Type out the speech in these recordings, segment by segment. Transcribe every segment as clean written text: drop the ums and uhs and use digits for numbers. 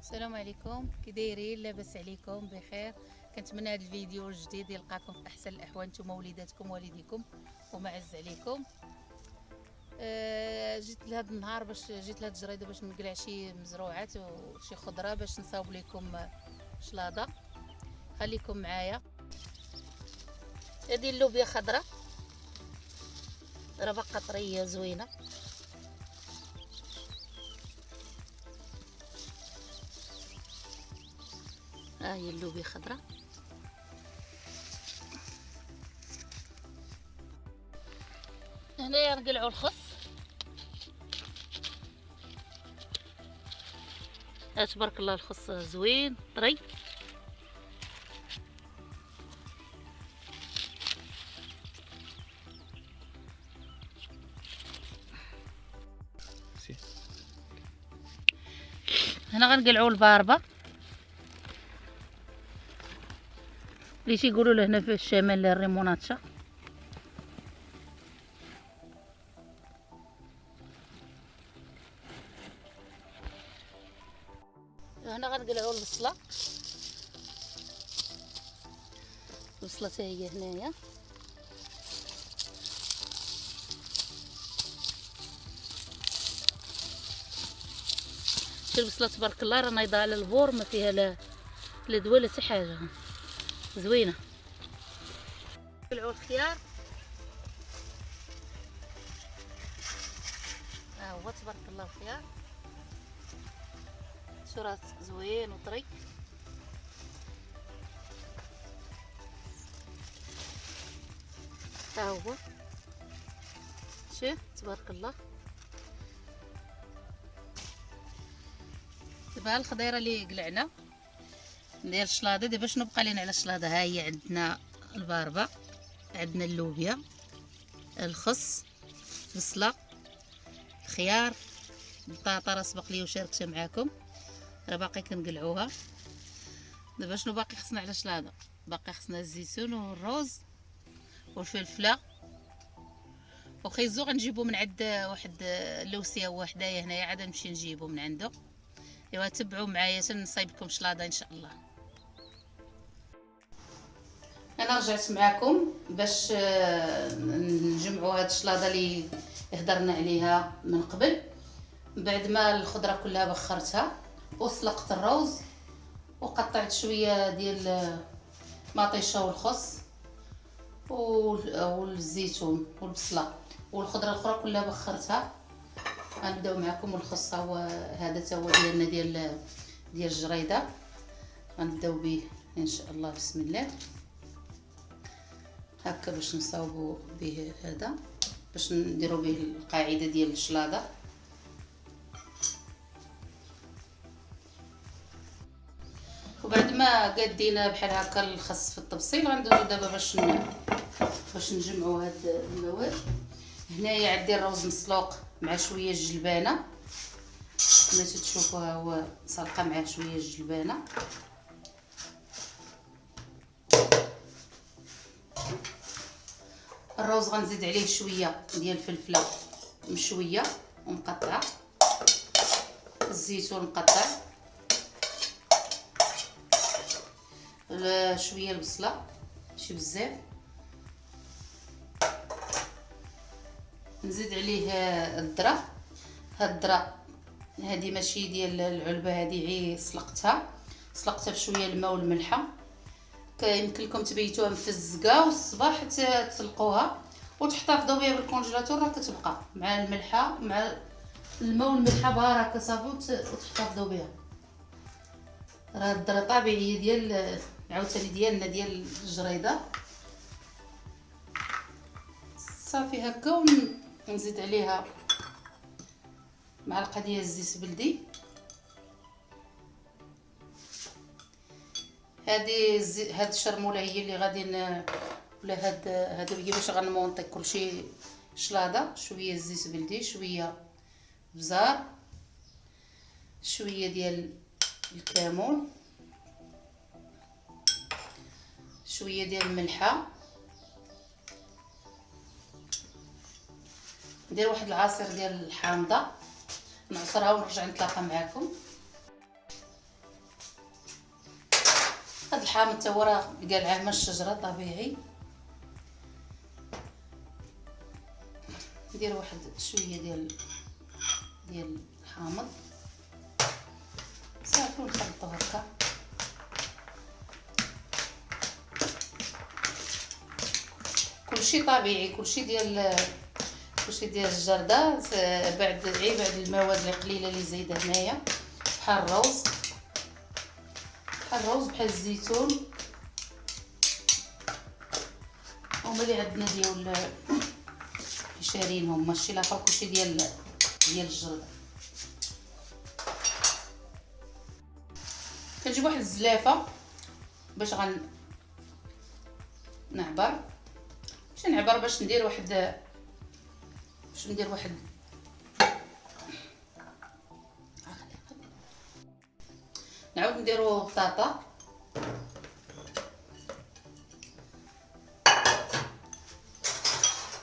السلام عليكم، كي دايرين؟ لاباس عليكم؟ بخير. كنتمنى هذا الفيديو الجديد يلقاكم في احسن الاحوال نتوما وليداتكم والديكم ومعز عليكم. جيت لهذا النهار جيت لهذه الجريده باش نقلع شي مزروعات وشي خضره باش نصاوب لكم شلاضه. خليكم معايا. هذه اللوبيا خضراء راه باقا طريه زوينه. ها هي اللوبيا خضراء. هنايا نقلعوا الخس. تبارك الله الخس زوين طري. هنا غنقلعوا الباربه اللي تيقولوا له هنا في الشمال الريموناتشا. هنا غنقلعوا البصله. البصله حتى هي هنايا. شي البصله تبارك الله راه نايضه على البور، ما فيها لا دواء لا حتى حاجه، زوينه. نقلعوا الخيار. ها هو تبارك الله الخيار، شرات زوين وطري. ها هو شوف تبارك الله. دابا الخضيره اللي قلعنا ندير الشلاضه. دابا شنو بقى لينا على الشلاضه؟ ها هي عندنا الباربه، عندنا اللوبيا، الخس، بصله، خيار، بطاطا راه سبق لي وشاركتها معاكم، راه باقي كنقلعوها. دابا شنو باقي خصنا على الشلاضه؟ باقي خصنا الزيتون والروز والفلفله وخيزو. غنجيبو من عند واحد اللوسيه هو حدايا هنايا، عاد نمشي نجيبو من عنده. ايوا تبعوا معايا تنصايب لكم شلاضه ان شاء الله. انا رجعت معكم باش نجمعوا هاد الشلاضه اللي هضرنا عليها من قبل. بعد ما الخضره كلها بخرتها وسلقت الروز وقطعت شويه ديال مطيشه والخس والزيتون والبصله والخضره الاخرى كلها بخرتها. غنبداو معكم الخس. هو هذا تا هو ديالنا ديال الجريده، غنبداو به ان شاء الله. بسم الله. هكا باش نصاوبوا به هذا، باش نديروا به القاعده ديال الشلاضه. وبعد ما قادينا بحال هكا الخس في الطبسيل غندوزو دابا باش نجمعوا هاد المواد. هنايا عندي الروز مسلوق مع شويه الجلبانه كما تشوفوا، هو سلقه مع شويه الجلبانه. الروز غنزيد عليه شويه ديال الفلفله مشويه ومقطعه، الزيتون مقطع، شويه البصله ماشي بزاف، نزيد عليه الذره. هاد الذره هذه ماشي ديال العلبه، هذه غير سلقتها بشويه الماء والملحه. يمكن لكم تبيتوها مفزقه والصباح تسلقوها وتحتفظوا بها بالكونجيلاتور، راه كتبقى مع الملحه مع الماء والملحه باركه صافي وتحتفظوا بها. راه الذره طبيعيه ديال عاوتاني ديالنا ديال الجريده. صافي هكا ونزيد عليها معلقه ديال الزيت بلدي. هاد الشرموله هي اللي غادي ولا هادو هي باش غنمونطي كلشي شلاضه. شويه الزيت بلدي، شويه بزار، شويه ديال الكمون، شويه ديال الملحه، ندير واحد العصير ديال الحامضه نعصرها ونرجع نتلاقى معكم. الحامض تا هو راه قالعه من الشجره طبيعي. ندير واحد شويه ديال الحامض صافي ونخلطو هكا. كلشي طبيعي، كلشي ديال الجرده. بعد المواد القليله اللي زايده هنايا بحال الروز بحال الزيتون، هما اللي عندنا ديال شارينهم، ماشي لاخر كلشي ديال الجرده. كنجيب واحد الزلافه باش نعبر باش ندير واحد نعاود نديرو بطاطا.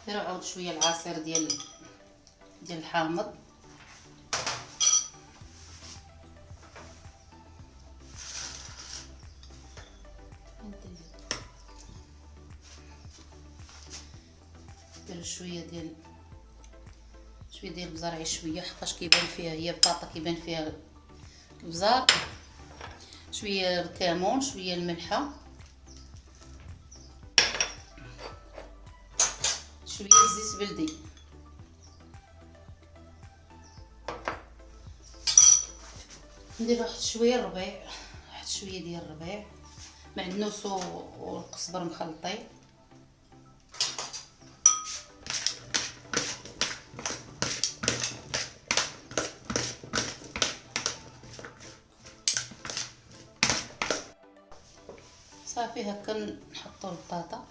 نديرو عاود شويه العصير ديال الحامض. نديرو شويه ديال البزار، شويه حقاش كيبان فيها هي بطاطا كيبان فيها البزار. شويه الكمون، شويه الملحه، شويه الزيت بلدي. ندير واحد شويه الربيع، واحد شويه ديال الربيع، معدنوس والقزبر مخلطين. صافي هكا نحطو البطاطا.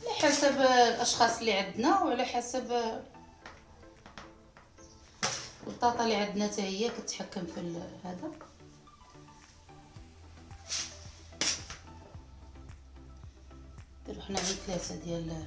على حسب الاشخاص اللي عندنا وعلى حسب البطاطا اللي عندنا حتى هي كتحكم في هذا. نديرو حنا غير 3 ديال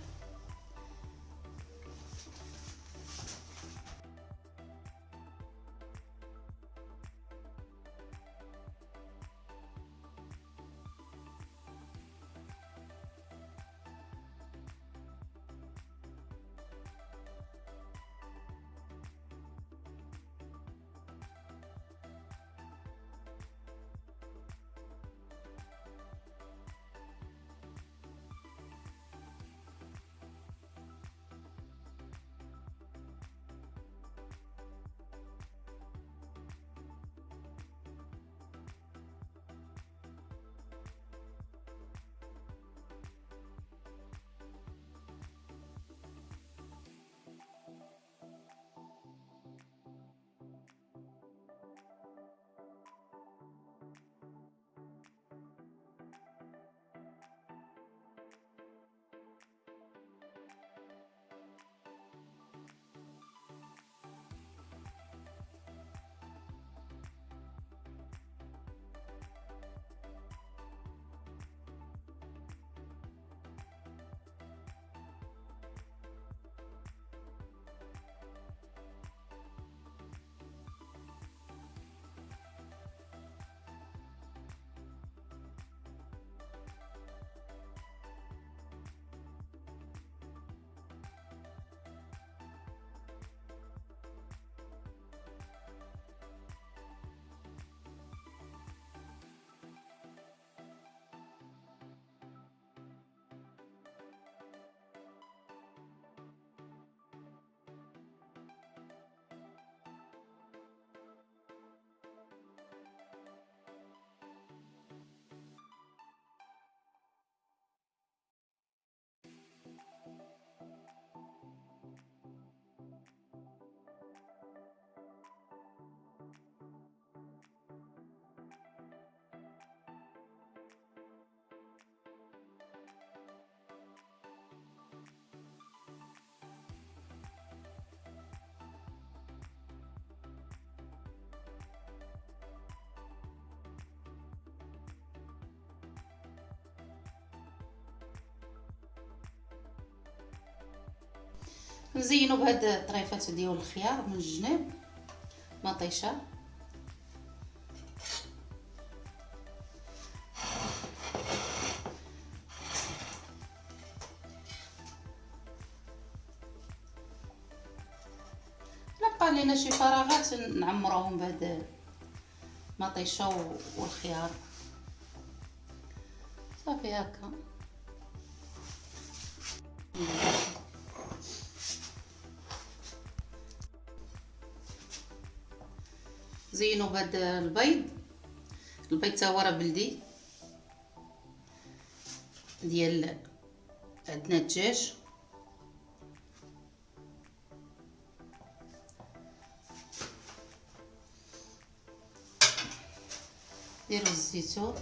نزينو بهاد الطريفات ديال الخيار من الجناب مطيشه. بقى لينا شي فراغات نعمروهم بهاد مطيشه والخيار صافي هكا. زينوا بهاد البيض تا هو راه بلدي ديال عندنا الدجاج. ديروا الزيتون،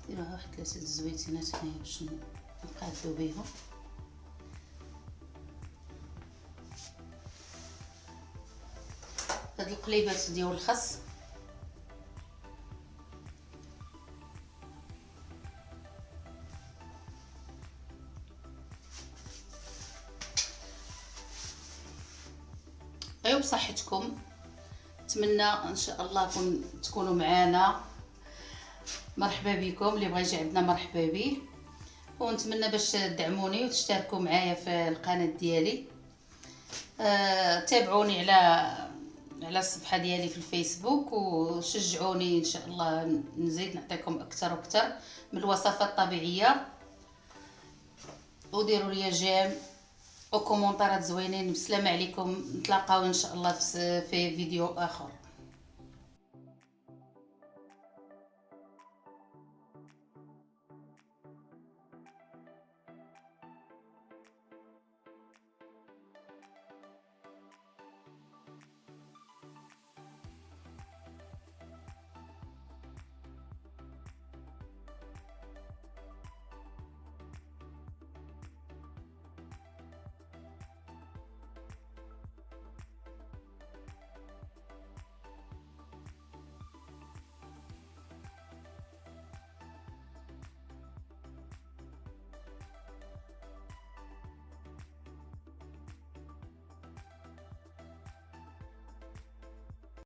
ديروا واحد 3 الزويتينات هنايا باش نقادو بيهم. هاد القليبات ديال الخس ايوا بصحتكم. نتمنى ان شاء الله تكونوا معانا. مرحبا بكم، اللي بغى يجي عندنا مرحبا به. ونتمنى باش تدعموني وتشتركوا معايا في القناه ديالي. تابعوني على الصفحه ديالي في الفيسبوك وشجعوني ان شاء الله نزيد نعطيكم اكثر واكثر من الوصفات الطبيعيه. وديروا لي جيم وكومونتيرات زوينين. بسلامه عليكم، نتلاقاو ان شاء الله في فيديو اخر.